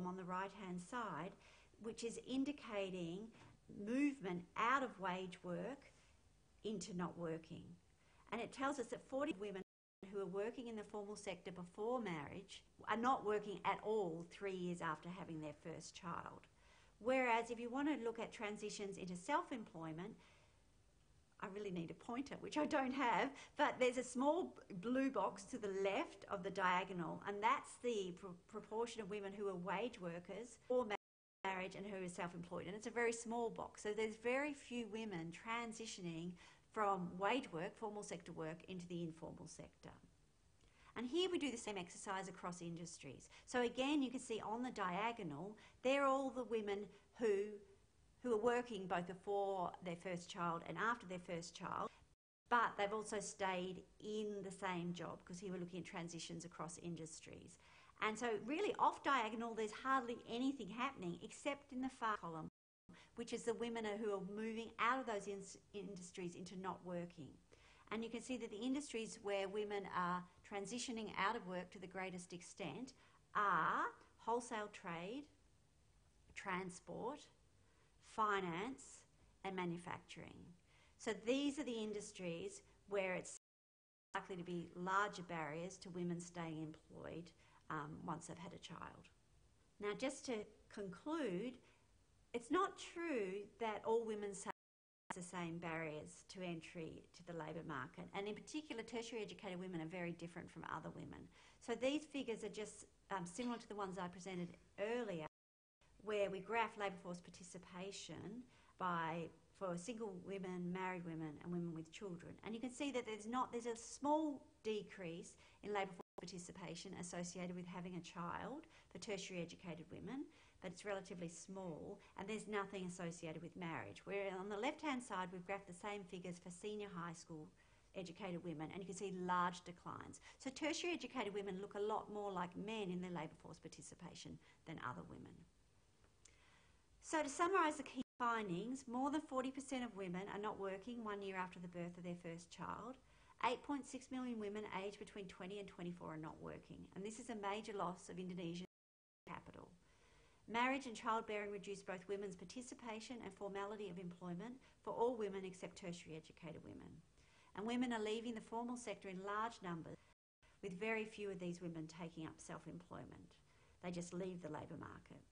column on the right-hand side, which is indicating movement out of wage work into not working. And it tells us that 40 women who are working in the formal sector before marriage are not working at all 3 years after having their first child. Whereas if you want to look at transitions into self-employment, I really need a pointer, which I don't have, but there's a small blue box to the left of the diagonal, and that's the proportion of women who are wage workers or marriage and who are self-employed, and it's a very small box. So there's very few women transitioning from wage work, formal sector work, into the informal sector. And here we do the same exercise across industries. So again, you can see on the diagonal, they're all the women who are working both before their first child and after their first child, but they've also stayed in the same job, because here we're looking at transitions across industries. And so really off diagonal, there's hardly anything happening except in the far column, which is the women who are moving out of those industries into not working. And you can see that the industries where women are transitioning out of work to the greatest extent are wholesale trade, transport, finance and manufacturing. So these are the industries where it's likely to be larger barriers to women staying employed once they've had a child. Now, just to conclude, it's not true that all women face the same barriers to entry to the labour market, and in particular tertiary educated women are very different from other women. So these figures are just similar to the ones I presented earlier, where we graph labour force participation for single women, married women and women with children. And you can see that there's a small decrease in labour force participation associated with having a child for tertiary educated women, but it's relatively small, and there's nothing associated with marriage. Where on the left-hand side, we've graphed the same figures for senior high school educated women, and you can see large declines. So tertiary educated women look a lot more like men in their labour force participation than other women. So to summarise the key findings, more than 40% of women are not working 1 year after the birth of their first child. 8.6 million women aged between 20 and 24 are not working, and this is a major loss of Indonesian capital. Marriage and childbearing reduce both women's participation and formality of employment for all women except tertiary educated women. And women are leaving the formal sector in large numbers, with very few of these women taking up self-employment. They just leave the labour market.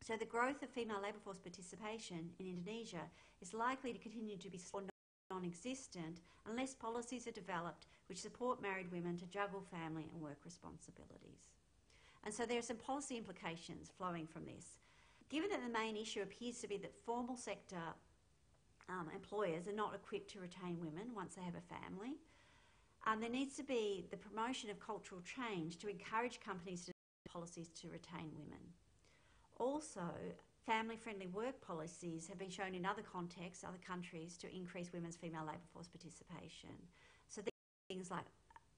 So the growth of female labour force participation in Indonesia is likely to continue to be slow, non-existent, unless policies are developed which support married women to juggle family and work responsibilities. And so there are some policy implications flowing from this. Given that the main issue appears to be that formal sector employers are not equipped to retain women once they have a family, there needs to be the promotion of cultural change to encourage companies to develop policies to retain women. Also, family-friendly work policies have been shown in other contexts, other countries, to increase women's female labour force participation. So things like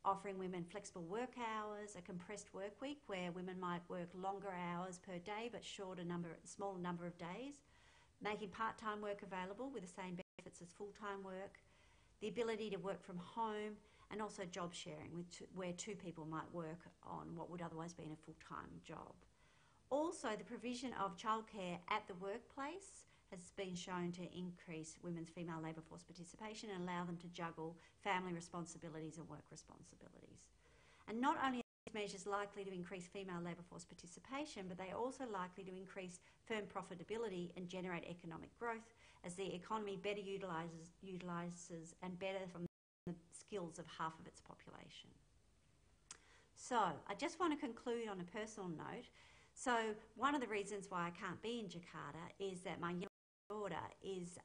offering women flexible work hours, a compressed work week where women might work longer hours per day but smaller number of days, making part-time work available with the same benefits as full-time work, the ability to work from home, and also job sharing, where two people might work on what would otherwise be in a full-time job. Also, the provision of childcare at the workplace has been shown to increase women's female labour force participation and allow them to juggle family responsibilities and work responsibilities. And not only are these measures likely to increase female labour force participation, but they are also likely to increase firm profitability and generate economic growth as the economy better utilises and better from the skills of half of its population. So, I just want to conclude on a personal note. So one of the reasons why I can't be in Jakarta is that my young daughter is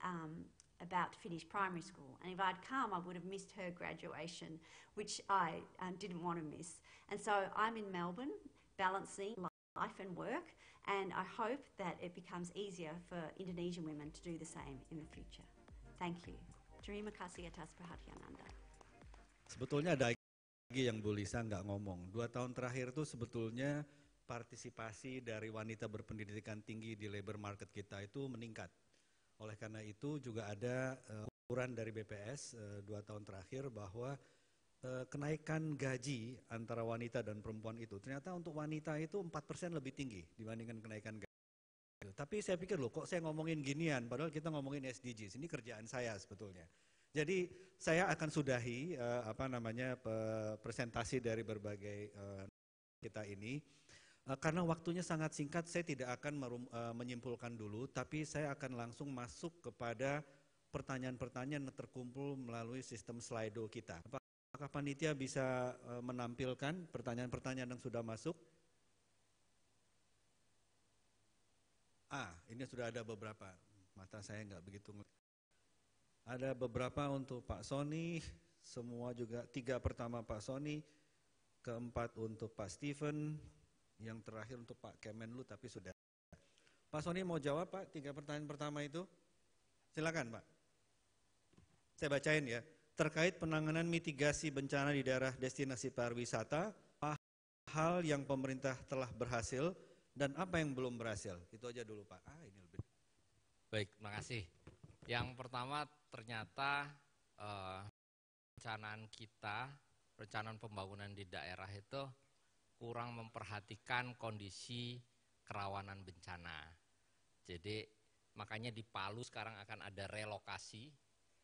about to finish primary school, and if I'd come I would have missed her graduation, which I didn't want to miss. And so I'm in Melbourne balancing life and work, and I hope that it becomes easier for Indonesian women to do the same in the future. Thank you. Terima kasih atas perhatian Anda. Sebetulnya ada lagi yang Bu Lisa nggak ngomong. 2 tahun terakhir itu sebetulnya partisipasi dari wanita berpendidikan tinggi di labor market kita itu meningkat. Oleh karena itu juga ada ukuran dari BPS 2 tahun terakhir bahwa kenaikan gaji antara wanita dan perempuan itu, ternyata untuk wanita itu 4% lebih tinggi dibandingkan kenaikan gaji. Tapi saya pikir loh, kok saya ngomongin ginian, padahal kita ngomongin SDGs, ini kerjaan saya sebetulnya. Jadi saya akan sudahi presentasi dari berbagai kita ini, karena waktunya sangat singkat, saya tidak akan menyimpulkan dulu, tapi saya akan langsung masuk kepada pertanyaan-pertanyaan yang terkumpul melalui sistem Slido kita. Apakah panitia bisa menampilkan pertanyaan-pertanyaan yang sudah masuk? Ini sudah ada beberapa. Mata saya nggak begitu. Ada beberapa untuk Pak Sony, semua juga 3 pertama Pak Sony, keempat untuk Pak Steven, yang terakhir untuk Pak Kemenlu, tapi sudah. Pak Sony mau jawab Pak 3 pertanyaan pertama itu? Silakan Pak. Saya bacain ya. Terkait penanganan mitigasi bencana di daerah destinasi pariwisata, hal yang pemerintah telah berhasil dan apa yang belum berhasil. Itu aja dulu Pak. Ini lebih. Baik, terima kasih. Yang pertama ternyata perencanaan pembangunan di daerah itu kurang memperhatikan kondisi kerawanan bencana. Jadi makanya di Palu sekarang akan ada relokasi.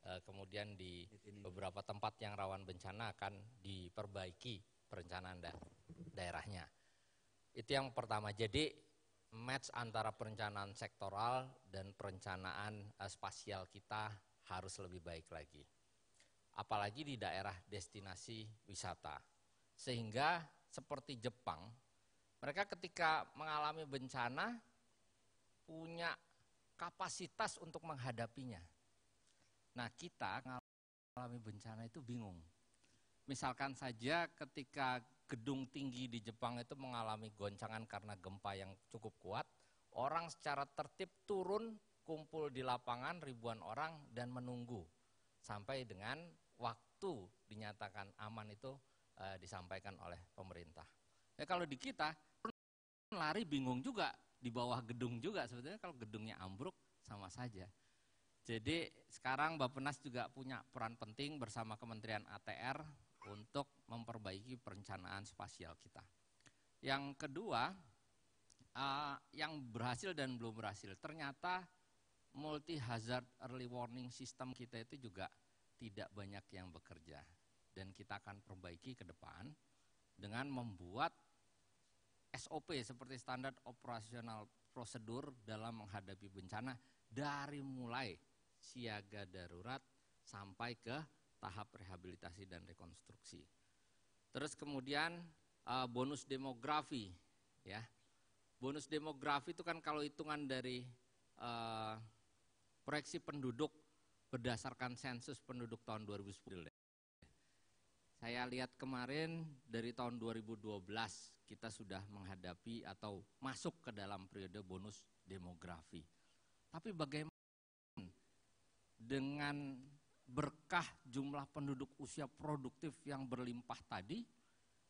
Kemudian di beberapa tempat yang rawan bencana akan diperbaiki perencanaan daerahnya. Itu yang pertama. Jadi match antara perencanaan sektoral dan perencanaan spasial kita harus lebih baik lagi. Apalagi di daerah destinasi wisata. Sehingga seperti Jepang, mereka ketika mengalami bencana punya kapasitas untuk menghadapinya. Nah, kita mengalami bencana itu bingung. Misalkan saja ketika gedung tinggi di Jepang itu mengalami goncangan karena gempa yang cukup kuat, orang secara tertib turun, kumpul di lapangan ribuan orang dan menunggu sampai dengan waktu dinyatakan aman itu disampaikan oleh pemerintah. Ya kalau di kita lari bingung juga, di bawah gedung juga, sebetulnya kalau gedungnya ambruk sama saja. Jadi sekarang Bappenas juga punya peran penting bersama Kementerian ATR untuk memperbaiki perencanaan spasial kita. Yang kedua, yang berhasil dan belum berhasil, ternyata multi hazard early warning system kita itu juga tidak banyak yang bekerja. Dan kita akan perbaiki ke depan dengan membuat SOP seperti standar operasional prosedur dalam menghadapi bencana dari mulai siaga darurat sampai ke tahap rehabilitasi dan rekonstruksi. Terus kemudian bonus demografi, ya. Bonus demografi itu kan kalau hitungan dari proyeksi penduduk berdasarkan sensus penduduk tahun 2010. Saya lihat kemarin dari tahun 2012 kita sudah menghadapi atau masuk ke dalam periode bonus demografi. Tapi bagaimana dengan berkah jumlah penduduk usia produktif yang berlimpah tadi,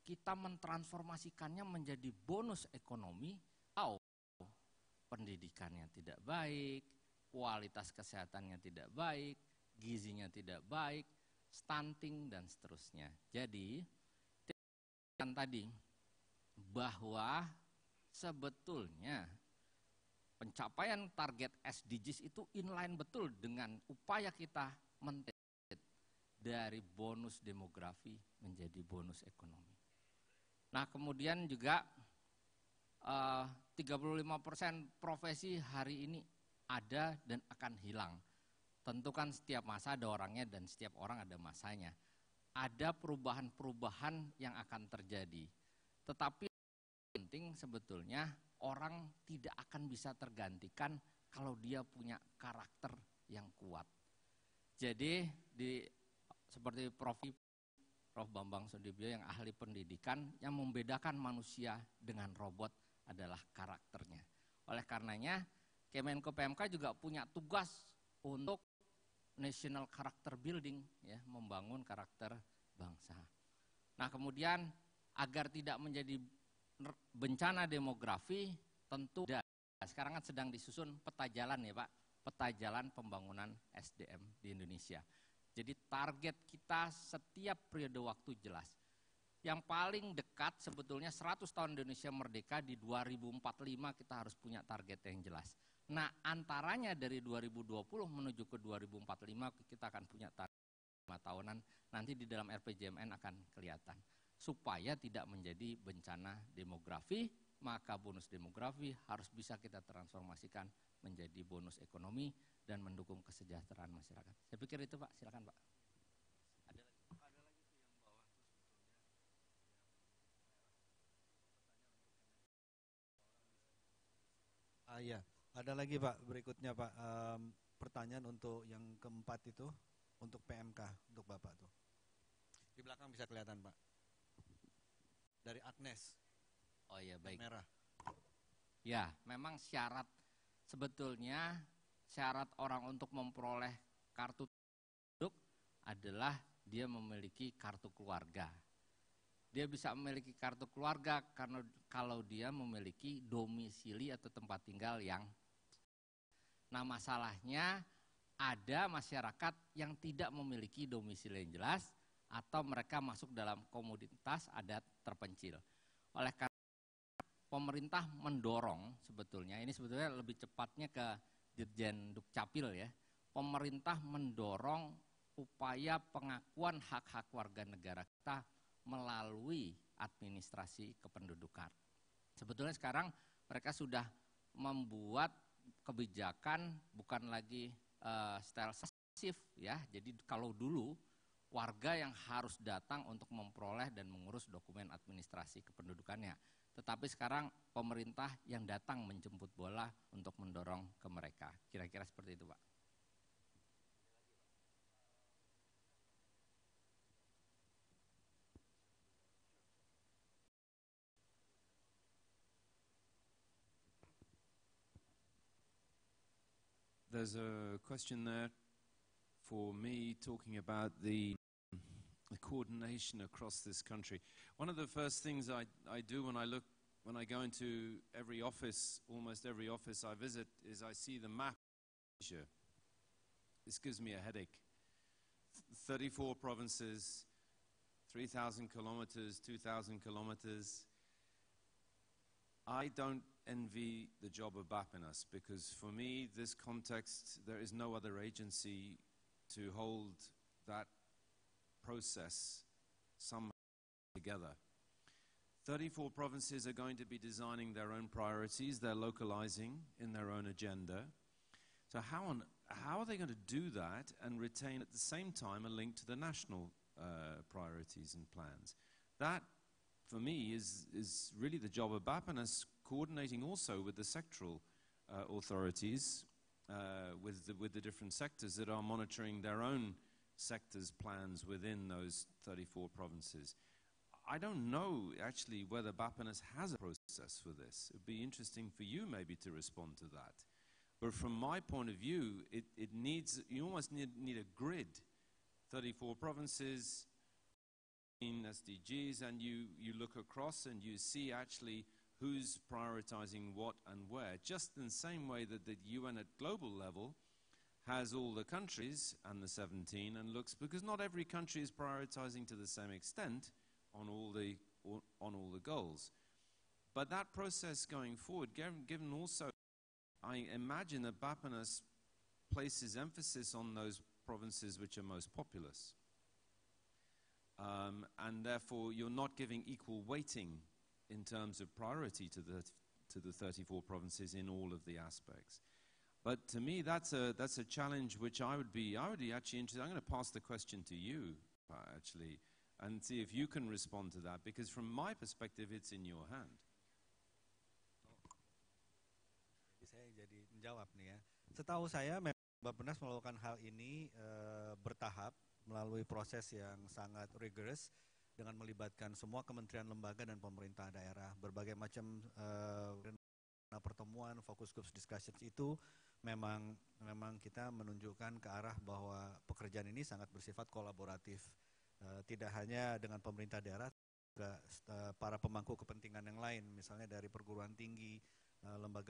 kita mentransformasikannya menjadi bonus ekonomi, atau pendidikannya tidak baik, kualitas kesehatannya tidak baik, gizinya tidak baik, stunting dan seterusnya. Jadi, yang tadi bahwa sebetulnya pencapaian target SDGs itu inline betul dengan upaya kita dari bonus demografi menjadi bonus ekonomi. Nah, kemudian juga 35% profesi hari ini ada dan akan hilang. Tentu kan setiap masa ada orangnya dan setiap orang ada masanya. Ada perubahan-perubahan yang akan terjadi. Tetapi penting sebetulnya orang tidak akan bisa tergantikan kalau dia punya karakter yang kuat. Jadi seperti Prof. Bambang Sudibyo yang ahli pendidikan, yang membedakan manusia dengan robot adalah karakternya. Oleh karenanya Kemenko PMK juga punya tugas untuk national character building, ya, membangun karakter bangsa. Nah, kemudian agar tidak menjadi bencana demografi, tentu sekarang kan sedang disusun peta jalan ya Pak, peta jalan pembangunan SDM di Indonesia. Jadi target kita setiap periode waktu jelas. Yang paling dekat sebetulnya 100 tahun Indonesia merdeka di 2045 kita harus punya target yang jelas. Nah, antaranya dari 2020 menuju ke 2045 kita akan punya target 5 tahunan, nanti di dalam RPJMN akan kelihatan. Supaya tidak menjadi bencana demografi, maka bonus demografi harus bisa kita transformasikan menjadi bonus ekonomi dan mendukung kesejahteraan masyarakat. Saya pikir itu Pak, silakan Pak. Iya, ada lagi Pak, berikutnya Pak, pertanyaan untuk yang keempat itu, untuk PMK, untuk Bapak tuh. Di belakang bisa kelihatan Pak. Dari Agnes. Oh iya, baik. Merah. Ya, memang sebetulnya syarat orang untuk memperoleh kartu tanduk adalah dia memiliki kartu keluarga. Dia bisa memiliki kartu keluarga karena kalau dia memiliki domisili atau tempat tinggal yang. Nah, masalahnya ada masyarakat yang tidak memiliki domisili yang jelas atau mereka masuk dalam komunitas adat terpencil. Oleh karena pemerintah mendorong sebetulnya, ini sebetulnya lebih cepatnya ke Dirjen Dukcapil ya. Pemerintah mendorong upaya pengakuan hak-hak warga negara kita melalui administrasi kependudukan. Sebetulnya sekarang mereka sudah membuat kebijakan bukan lagi style pasif ya. Jadi kalau dulu warga yang harus datang untuk memperoleh dan mengurus dokumen administrasi kependudukannya. Tetapi sekarang pemerintah yang datang menjemput bola untuk mendorong ke mereka. Kira-kira seperti itu Pak. There's a question there for me talking about the coordination across this country. One of the first things I do when I go into every office, almost every office I visit, is I see the map of Asia. This gives me a headache. 34 provinces, 3,000 kilometers, 2,000 kilometers. I don't envy the job of BAPNAS because for me, this context, there is no other agency to hold that process somehow together. 34 provinces are going to be designing their own priorities, they're localizing in their own agenda. So how are they going to do that and retain at the same time a link to the national priorities and plans? That, for me, is really the job of BAPNAS, coordinating also with the sectoral authorities, with the different sectors that are monitoring their own sectors' plans within those 34 provinces. I don't know actually whether BAPNAS has a process for this. It would be interesting for you maybe to respond to that. But from my point of view, you almost need a grid, 34 provinces, in SDGs, and you look across and you see actually who's prioritizing what and where, just in the same way that the UN at global level has all the countries and the 17 and looks, because not every country is prioritizing to the same extent on all the goals. But that process going forward, given also, I imagine that BAPNAS places emphasis on those provinces which are most populous. And therefore you're not giving equal weighting in terms of priority to the 34 provinces in all of the aspects. But to me, that's a challenge which I would be actually interested. I'm going to pass the question to you, actually, and see if you can respond to that, because from my perspective, it's in your hand. Saya jadi menjawab nih ya. Setahu saya memang BAPNAS melakukan hal ini bertahap melalui proses yang sangat rigorous dengan melibatkan semua kementerian, lembaga, dan pemerintah daerah. Berbagai macam pertemuan, focus group discussions itu memang kita menunjukkan ke arah bahwa pekerjaan ini sangat bersifat kolaboratif. Tidak hanya dengan pemerintah daerah, juga para pemangku kepentingan yang lain, misalnya dari perguruan tinggi, lembaga